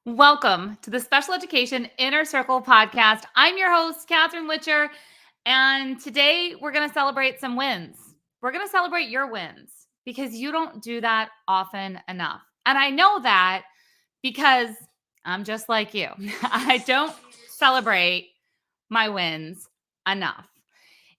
Welcome to the Special Education Inner Circle podcast. I'm your host, Catherine Witcher, and today we're going to celebrate some wins. We're going to celebrate your wins because you don't do that often enough. And I know that because I'm just like you. I don't celebrate my wins enough.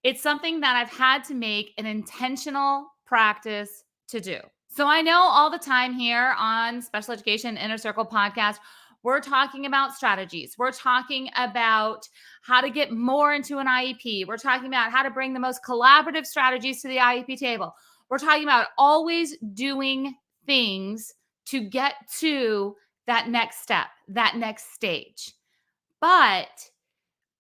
It's something that I've had to make an intentional practice to do. So I know all the time here on Special Education Inner Circle podcast, we're talking about strategies. We're talking about how to get more into an IEP. We're talking about how to bring the most collaborative strategies to the IEP table. We're talking about always doing things to get to that next step, that next stage. But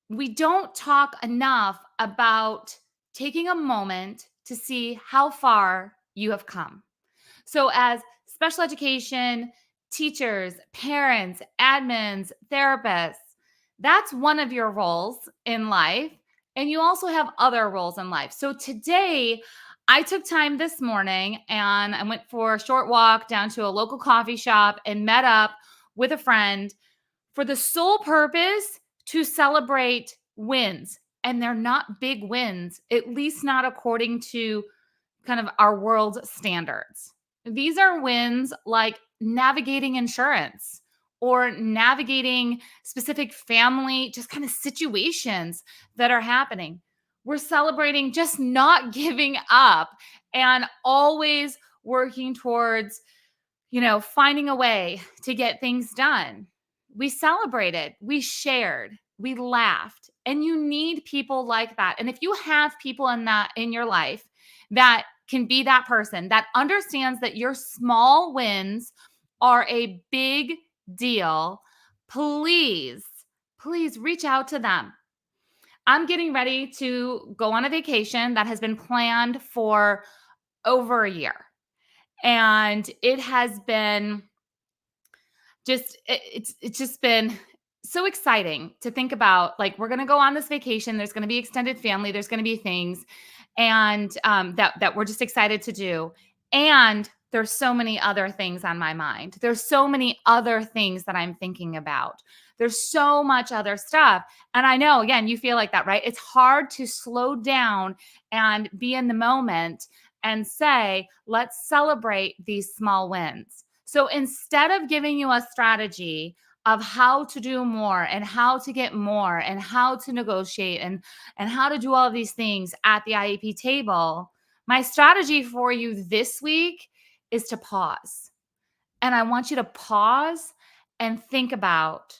we don't talk enough about taking a moment to see how far you have come. So, as special education teachers, parents, admins, therapists, that's one of your roles in life. And you also have other roles in life. So, today, I took time this morning and I went for a short walk down to a local coffee shop and met up with a friend for the sole purpose to celebrate wins. And they're not big wins, at least not according to kind of our world's standards. These are wins like navigating insurance or navigating specific family, just kind of situations that are happening. We're celebrating just not giving up and always working towards, finding a way to get things done. We celebrated, we shared, we laughed, and you need people like that. And if you have people in your life that can be that person that understands that your small wins are a big deal, please reach out to them. I'm getting ready to go on a vacation that has been planned for over a year. And it has been it's just been so exciting to think about. Like, we're going to go on this vacation, there's going to be extended family, there's going to be things and that we're just excited to do. And there's so many other things on my mind, there's so many other things that I'm thinking about, there's so much other stuff. And I know, again, you feel like that, right? It's hard to slow down and be in the moment and say, let's celebrate these small wins. So instead of giving you a strategy of how to do more and how to get more and how to negotiate and how to do all of these things at the IEP table, my strategy for you this week is to pause. And I want you to pause and think about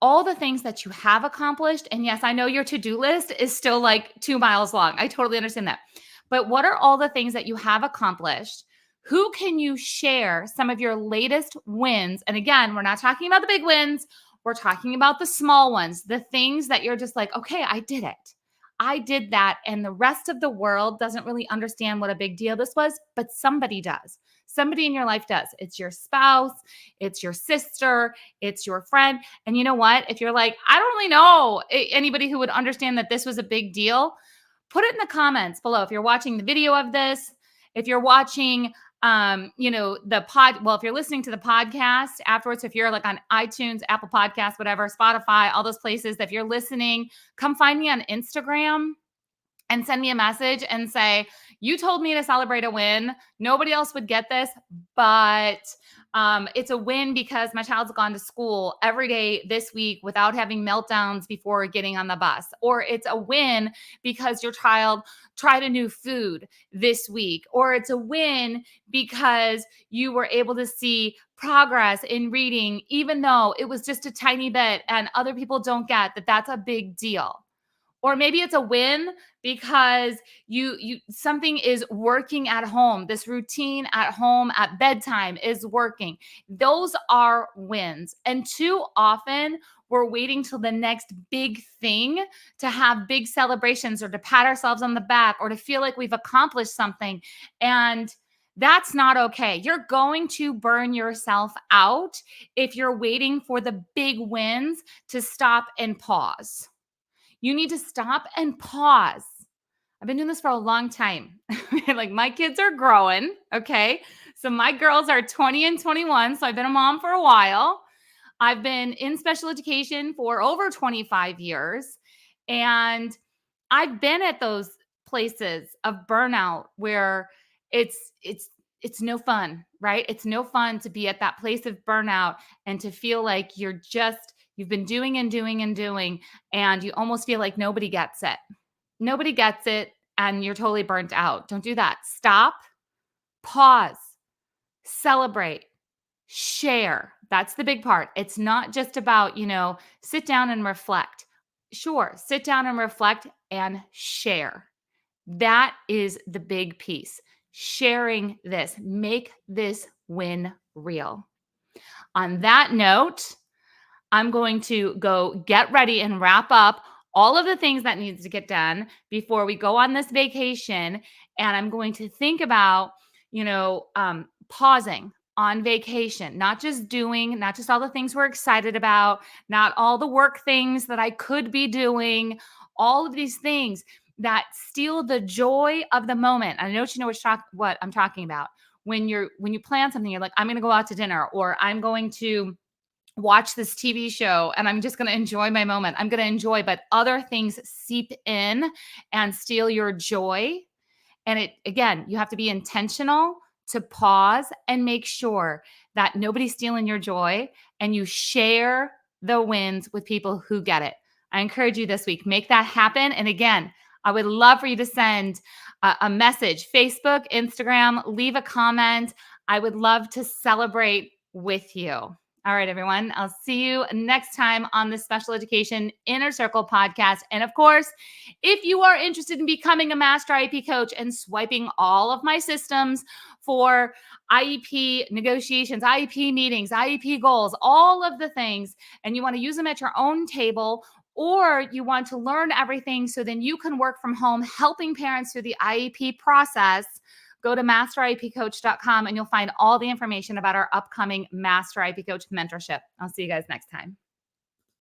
all the things that you have accomplished. And yes, I know your to-do list is still like 2 miles long. I totally understand that. But what are all the things that you have accomplished? Who can you share some of your latest wins? And again, we're not talking about the big wins. We're talking about the small ones, the things that you're just like, okay, I did it. I did that. And the rest of the world doesn't really understand what a big deal this was, but somebody does. Somebody in your life does. It's your spouse, it's your sister, it's your friend. And you know what? If you're like, I don't really know anybody who would understand that this was a big deal, put it in the comments below. If you're watching the video of this, if you're watching if you're listening to the podcast afterwards, if you're like on iTunes, Apple Podcasts, whatever, Spotify, all those places, if you're listening, come find me on Instagram and send me a message and say, you told me to celebrate a win. Nobody else would get this, but it's a win because my child's gone to school every day this week without having meltdowns before getting on the bus. Or it's a win because your child tried a new food this week. Or it's a win because you were able to see progress in reading, even though it was just a tiny bit and other people don't get that that's a big deal. Or maybe it's a win because you something is working at home. This routine at home at bedtime is working. Those are wins. And too often we're waiting till the next big thing to have big celebrations or to pat ourselves on the back or to feel like we've accomplished something. And that's not okay. You're going to burn yourself out if you're waiting for the big wins to stop and pause. You need to stop and pause. I've been doing this for a long time. Like, my kids are growing. Okay. So my girls are 20 and 21. So I've been a mom for a while. I've been in special education for over 25 years, and I've been at those places of burnout where it's no fun, right? It's no fun to be at that place of burnout and to feel like you've been doing and doing and doing, and you almost feel like nobody gets it. Nobody gets it, and you're totally burnt out. Don't do that. Stop, pause, celebrate, share. That's the big part. It's not just about, sit down and reflect. Sure, sit down and reflect and share. That is the big piece. Sharing this, make this win real. On that note, I'm going to go get ready and wrap up all of the things that needs to get done before we go on this vacation. And I'm going to think about, pausing on vacation, not just all the things we're excited about, not all the work things that I could be doing, all of these things that steal the joy of the moment. I know you know what I'm talking about. When you plan something, you're like, I'm going to go out to dinner, or I'm going to watch this TV show and I'm just going to enjoy my moment. I'm going to enjoy, but other things seep in and steal your joy. And again, you have to be intentional to pause and make sure that nobody's stealing your joy, and you share the wins with people who get it. I encourage you this week, make that happen. And again, I would love for you to send a message, Facebook, Instagram, leave a comment. I would love to celebrate with you. All right, everyone. I'll see you next time on the Special Education Inner Circle podcast. And of course, if you are interested in becoming a master IEP coach and swiping all of my systems for IEP negotiations, IEP meetings, IEP goals, all of the things, and you want to use them at your own table, or you want to learn everything so then you can work from home helping parents through the IEP process, go to masteriepcoach.com and you'll find all the information about our upcoming Master IEP Coach mentorship. I'll see you guys next time.